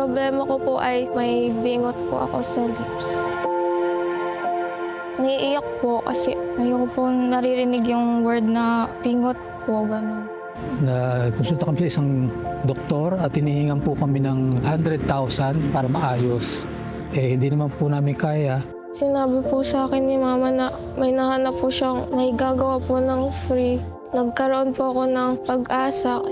problema ko po ay may bingot po ako sa lips. Naiiyak po kasi ayoko po naririnig yung word na bingot po, gano'n. Nagkonsulta kami sa isang doktor at hinihingan po kami ng 100,000 para maayos. Hindi naman po namin kaya. Sinabi po sa akin ni Mama na may nahanap po siyang may gagawa po ng free. Nagkaroon po ako ng pag-asa.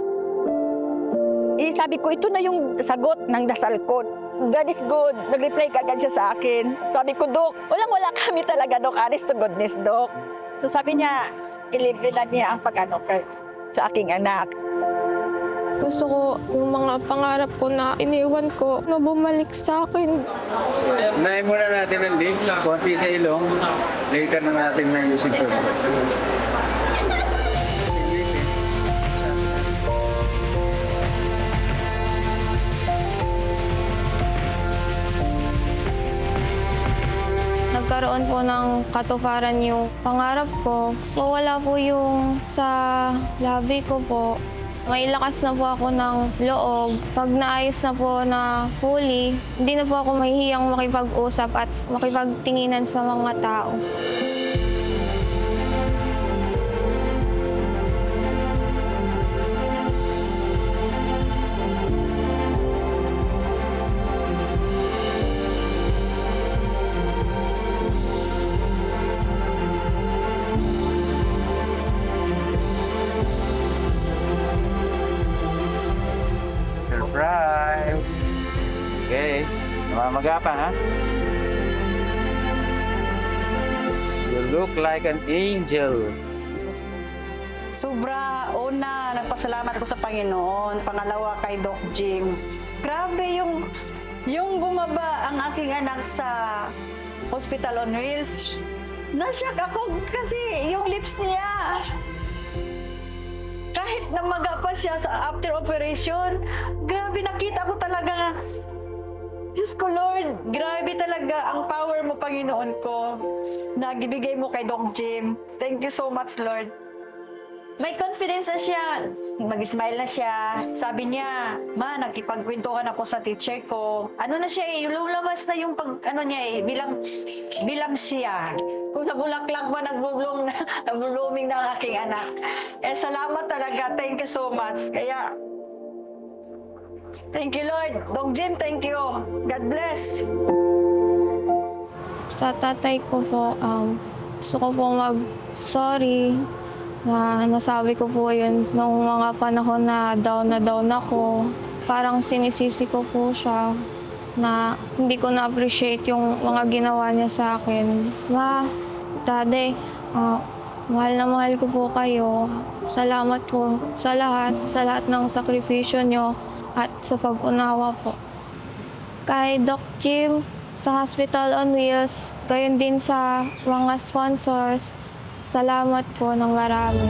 Sabi ko, ito na yung sagot ng dasal ko. God is good. Nag-reply kagad siya sa akin. Sabi ko, Dok, walang-wala kami talaga, Dok. Honest to goodness, Dok. So sabi niya, ilibre na niya ang sa aking anak. Gusto ko yung mga pangarap ko na iniwan ko na bumalik sa akin. Unahin muna natin ang link, konti sa ilong. Later na natin na yung symptom. Nagkaroon po ng katuparan yung pangarap ko. Mawala po yung sa labi ko po. May lakas na po ako ng loob. Pag naayos na po na fully, hindi na po ako mahihiyang makipag-usap at makipagtinginan sa mga tao. Surprise! Okay, namamaga pa ha? You look like an angel. Sobra, una, nagpasalamat ko sa Panginoon. Pangalawa kay Doc Jim. Grabe yung bumaba ang aking anak sa Hospital on Wheels. Nashock ako kasi yung lips niya. Kahit namaga pa siya sa after operation, grabe nakita ko talaga nga, Diyos ko Lord, grabe talaga ang power mo, Panginoon ko, na gibigay mo kay Doc Jim. Thank you so much, Lord. May confidence na siya. Mag-smile na siya. Sabi niya, Ma, nagkipagkwentuhan ako sa teacher ko. Ano na siya eh, lumabas na yung bilang siya. Kung sa bulaklak ba, nag-blooming na ang aking anak. Salamat talaga. Thank you so much. Kaya, thank you, Lord. Doc Jim, thank you. God bless. Sa tatay ko po, gusto ko po mag-sorry na nasabi ko po yun nung mga panahon na down ako. Parang sinisisi ko po siya na hindi ko na-appreciate yung mga ginawa niya sa akin. Ma, Daddy, mahal na mahal ko po kayo. Salamat po sa lahat ng sakripisyo niyo at sa pag-unawa po. Kay Doc Jim, sa Hospital on Wheels, gayon din sa mga sponsors, salamat po ng marami.